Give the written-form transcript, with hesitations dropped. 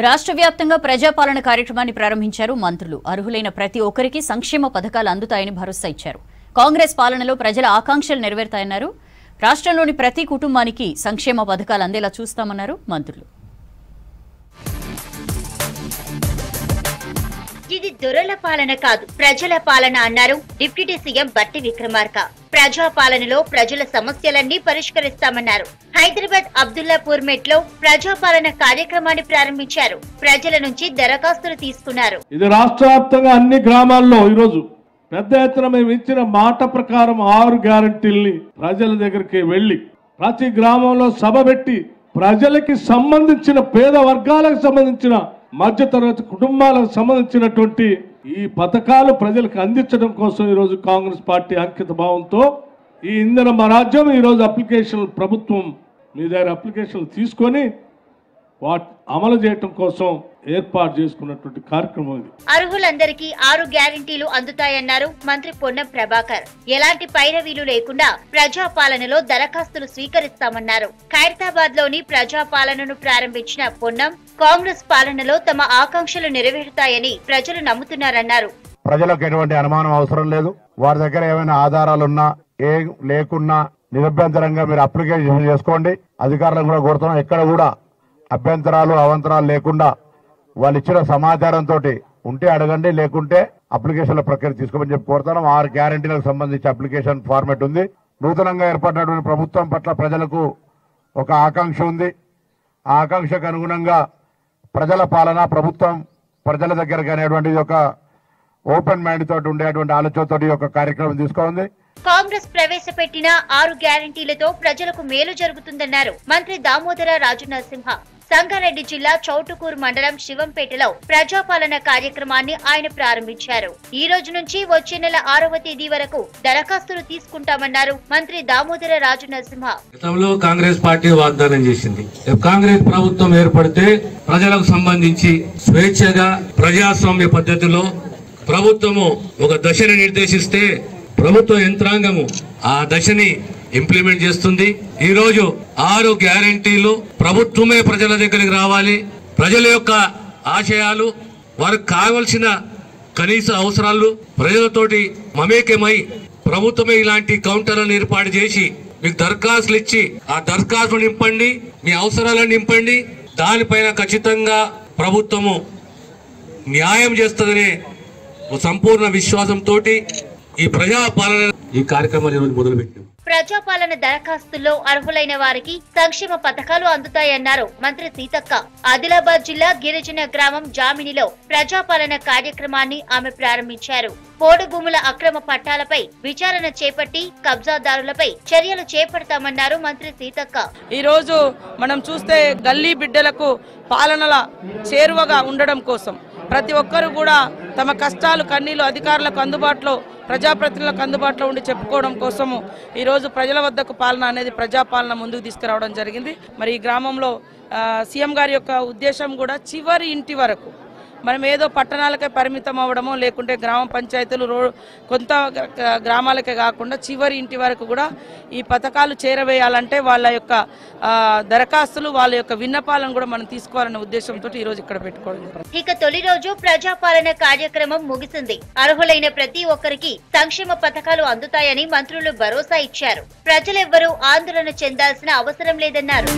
రాష్ట్ర వ్యాప్తంగా ప్రజాపాలన కార్యక్రమాన్ని ప్రారంభించారు మంత్రులు. అర్హులైన ప్రతి ఒక్కరికి సంక్షేమ పథకాలు అందుతాయని భరోసా ఇచ్చారు. కాంగ్రెస్ పాలనలో ప్రజల ఆకాంక్షలు నెరవేరుతాయన్నారు. రాష్ట్రంలోని ప్రతి కుటుంబానికి సంక్షేమ పథకాలు అందేలా చూస్తామన్నారు మంత్రులు. ఇది దొరల పాలన కాదు, ప్రజల పాలన అన్నారు డిప్యూటీ సీఎం బట్టి విక్రమార్క. ప్రజాపాలనలో ప్రజల సమస్యలన్నీ పరిష్కరిస్తామన్నారు. హైదరాబాద్ అబ్దుల్లాపూర్ మెట్లో ప్రజాపాలన కార్యక్రమాన్ని ప్రారంభించారు. ప్రజల నుంచి దరఖాస్తులు తీసుకున్నారు. ఇది రాష్ట్ర వ్యాప్తంగా అన్ని గ్రామాల్లో ఈరోజు పెద్ద ఎత్తున మేము ఇచ్చిన మాట ప్రకారం 6 గ్యారంటీల్ని ప్రజల దగ్గరికి వెళ్లి ప్రతి గ్రామంలో సభ పెట్టి ప్రజలకి సంబంధించిన పేద వర్గాలకు సంబంధించిన మధ్యతరగతి కుటుంబాలకు సంబంధించినటువంటి ఈ పథకాలు ప్రజలకు అందించడం కోసం ఈరోజు కాంగ్రెస్ పార్టీ అంకిత భావంతో ఈ ఇంధన రాజ్యం ఈరోజు అప్లికేషన్లు ప్రభుత్వం మీ దగ్గర అప్లికేషన్లు తీసుకొని వాటి అమలు చేయడం కోసం ఏర్పాటు చేసుకున్నటువంటి కార్యక్రమం ఇది. అర్హులందరికీ 6 గ్యారంటీలు అందుతాయన్నారు మంత్రి పొన్నం ప్రభాకర్. ఎలాంటి పైరవీలు లేకుండా ప్రజాపాలనలో దరఖాస్తులు స్వీకరిస్తామన్నారు. ఖైరతాబాద్ లోని ప్రజాపాలనను ప్రారంభించిన పొన్నం కాంగ్రెస్ పాలనలో తమ ఆకాంక్షలు నెరవేరుతాయని ప్రజలు నమ్ముతున్నారన్నారు. ప్రజలకు ఎటువంటి అనుమానం అవసరం లేదు. వారి దగ్గర ఏమైనా ఆధారాలున్నా ఏం లేకున్నా నిరభ్యంతరంగా మీరు అప్లికేషన్ చేసుకోండి. అధికారులను కూడా కోరుతున్నాం, ఎక్కడ కూడా అభ్యంతరాలు అవంతరాలు లేకుండా వాళ్ళు ఇచ్చిన సమాచారంతో ఉంటే అడగండి, లేకుంటే అప్లికేషన్ల ప్రక్రియ తీసుకోమని చెప్పి కోరుతున్నాం. 6 గ్యారంటీలకు సంబంధించి అప్లికేషన్ ఫార్మెట్ ఉంది. నూతనంగా ఏర్పడినటువంటి ప్రభుత్వం పట్ల ప్రజలకు ఒక ఆకాంక్ష ఉంది. ఆ ఆకాంక్షకు అనుగుణంగా ప్రజల పాలన, ప్రభుత్వం ప్రజల దగ్గరకు అనేటువంటి ఒక ఓపెన్ మైండ్ తోటి ఉండేటువంటి ఆలోచనతోటి ఒక కార్యక్రమం తీసుకోండి. కాంగ్రెస్ ప్రవేశపెట్టిన 6 గ్యారంటీలతో ప్రజలకు మేలు జరుగుతుందన్నారు మంత్రి దామోదర రాజనరసింహ. సంగారెడ్డి జిల్లా చౌటుకూరు మండలం శివంపేటలో ప్రజాపాలన కార్యక్రమాన్ని ఆయన ప్రారంభించారు. ఈ రోజు నుంచి వచ్చే నెల 6వ తేదీ వరకు దరఖాస్తులు తీసుకుంటామన్నారు మంత్రి దామోదర రాజనరసింహ. గతంలో కాంగ్రెస్ పార్టీ వాగ్దానం చేసింది, కాంగ్రెస్ ప్రభుత్వం ఏర్పడితే ప్రజలకు సంబంధించి స్వేచ్ఛగా ప్రజాస్వామ్య పద్ధతిలో ప్రభుత్వము ఒక దశని నిర్దేశిస్తే ప్రభుత్వ యంత్రాంగము ఆ దశని ఇంప్లిమెంట్ చేస్తుంది. ఈ రోజు 6 గ్యారంటీలు ప్రభుత్వమే ప్రజల దగ్గరికి రావాలి. ప్రజల యొక్క ఆశయాలు, వారికి కావలసిన కనీస అవసరాలు ప్రజలతోటి మమేకమై ప్రభుత్వమే ఇలాంటి కౌంటర్లను ఏర్పాటు చేసి మీకు దరఖాస్తులు ఇచ్చి ఆ దరఖాస్తులు నింపండి, మీ అవసరాలను నింపండి, దానిపైన ఖచ్చితంగా ప్రభుత్వము న్యాయం చేస్తుందనే సంపూర్ణ విశ్వాసంతో ఈ ప్రజాపాలన ఈ కార్యక్రమాన్ని ఈరోజు మొదలుపెట్టాం. ప్రజాపాలన దరఖాస్తుల్లో అర్హులైన వారికి సంక్షేమ పథకాలు అందుతాయన్నారు మంత్రి సీతక్క. ఆదిలాబాద్ జిల్లా గిరిజన గ్రామం జామినిలో ప్రజాపాలన కార్యక్రమాన్ని ఆమె ప్రారంభించారు. పోడు భూముల అక్రమ పట్టాలపై విచారణ చేపట్టి కబ్జాదారులపై చర్యలు చేపడతామన్నారు మంత్రి సీతక్క. ఈ రోజు మనం చూస్తే గల్లీ బిడ్డలకు పాలనల చేరువగా ఉండడం కోసం ప్రతి ఒక్కరు కూడా తమ కష్టాలు కన్నీళ్లు అధికారులకు అందుబాటులో, ప్రజాప్రతినిధులకు అందుబాటులో ఉండి చెప్పుకోవడం కోసము ఈరోజు ప్రజల వద్దకు పాలన అనేది ప్రజాపాలన ముందుకు తీసుకురావడం జరిగింది. మరి ఈ గ్రామంలో సీఎం గారి యొక్క ఉద్దేశం కూడా చివరి ఇంటి వరకు మనం ఏదో పట్టణాలకే పరిమితం అవ్వడమో లేకుంటే గ్రామ పంచాయతీలు కొంత గ్రామాలకే కాకుండా చివరి ఇంటి వరకు కూడా ఈ పథకాలు చేరవేయాలంటే వాళ్ళ యొక్క దరఖాస్తులు, వాళ్ళ యొక్క విన్నపాలను కూడా మనం తీసుకోవాలనే ఉద్దేశంతో ఈ రోజు ఇక్కడ పెట్టుకోవడం. ఇక తొలి రోజు ప్రజాపాలన కార్యక్రమం ముగిసింది. అర్హులైన ప్రతి ఒక్కరికి సంక్షేమ పథకాలు అందుతాయని మంత్రులు భరోసా ఇచ్చారు. ప్రజలెవ్వరూ ఆందోళన చెందాల్సిన అవసరం లేదన్నారు.